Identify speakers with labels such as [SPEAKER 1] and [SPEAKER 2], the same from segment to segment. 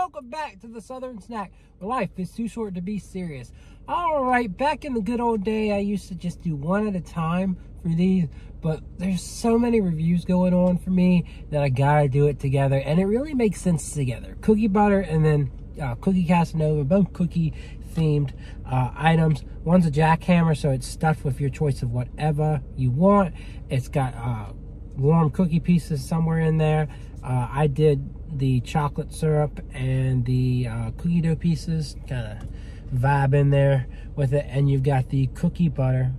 [SPEAKER 1] welcome back to the Southern Snack, where life is too short to be serious. All right, back in the good old day, I used to just do one at a time for these, but there's so many reviews going on for me that I gotta do it together, and it really makes sense together. Cookie butter and then cookie Casanova, both cookie themed items. One's a jackhammer, so it's stuffed with your choice of whatever you want. It's got warm cookie pieces somewhere in there. I did the chocolate syrup and the cookie dough pieces, kind of vibe in there with it. And you've got the cookie butter.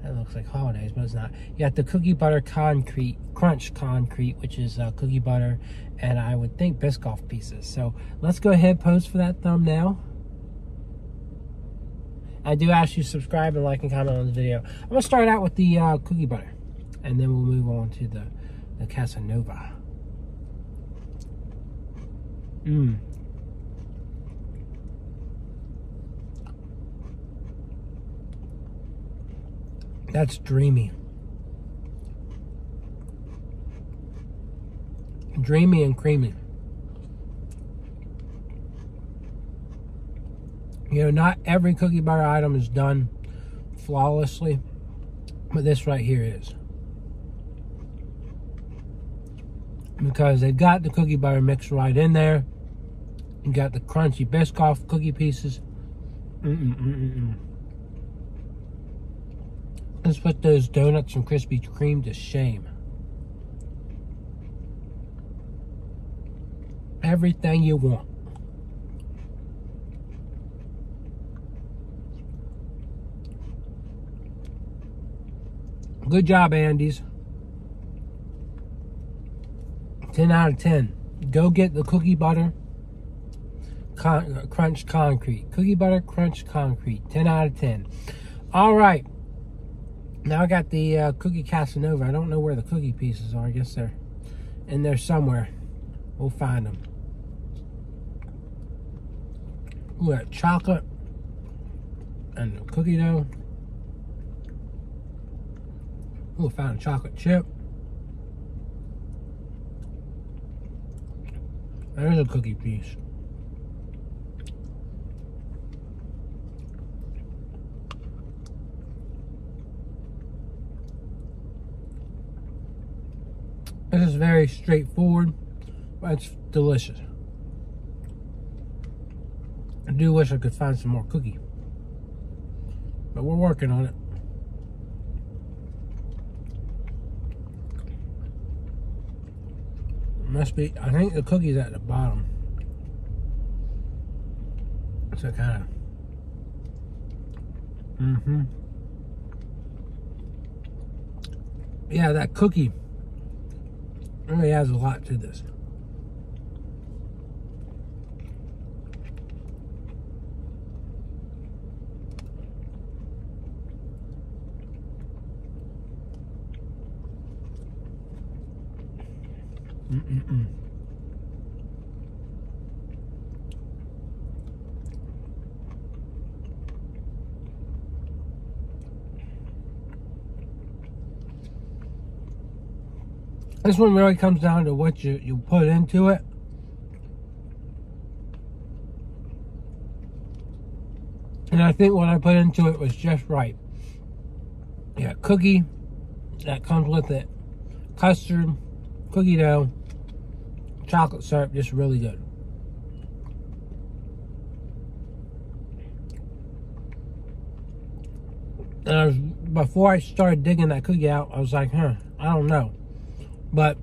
[SPEAKER 1] That looks like holidays, but it's not. You got the cookie butter crunch concrete, which is cookie butter, and I would think Biscoff pieces. So let's go ahead, pose for that thumbnail. I do ask you to subscribe and like and comment on the video. I'm gonna start out with the cookie butter, and then we'll move on to the Casanova. That's dreamy. Dreamy and creamy. You know, not every cookie butter item is done flawlessly, but this right here is. Because they've got the cookie butter mixed right in there. You got the crunchy Biscoff cookie pieces. Let's put those donuts and Krispy Kreme to shame. Everything you want. Good job, Andy's. 10 out of 10. Go get the cookie butter crunch concrete. Cookie butter crunch concrete. 10 out of 10. All right. Now I got the cookie Casanova. I don't know where the cookie pieces are. I guess they're in there somewhere. We'll find them. Ooh, that chocolate and the cookie dough. Ooh, found a chocolate chip. There's a cookie piece. This is very straightforward, but it's delicious. I do wish I could find some more cookie, but we're working on it. Must be, I think the cookie's at the bottom. So kind of, yeah, that cookie really adds a lot to this. This one really comes down to what you put into it. And I think what I put into it was just right. Yeah, cookie that comes with it. Custard, cookie dough, chocolate syrup, just really good. And before I started digging that cookie out, I was like, I don't know. But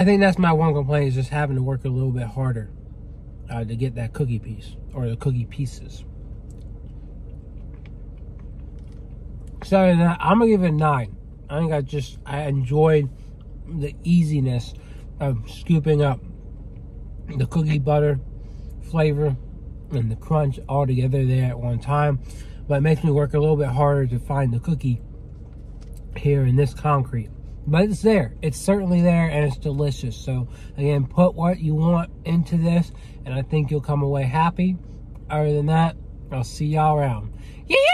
[SPEAKER 1] I think that's my one complaint, is just having to work a little bit harder to get that cookie piece, or the cookie pieces. So I'm gonna give it a 9. I think I enjoyed the easiness of scooping up the cookie butter flavor and the crunch all together there at one time. But it makes me work a little bit harder to find the cookie here in this concrete. But it's there. It's certainly there, and it's delicious. So, again, put what you want into this, and I think you'll come away happy. Other than that, I'll see y'all around. Yeah!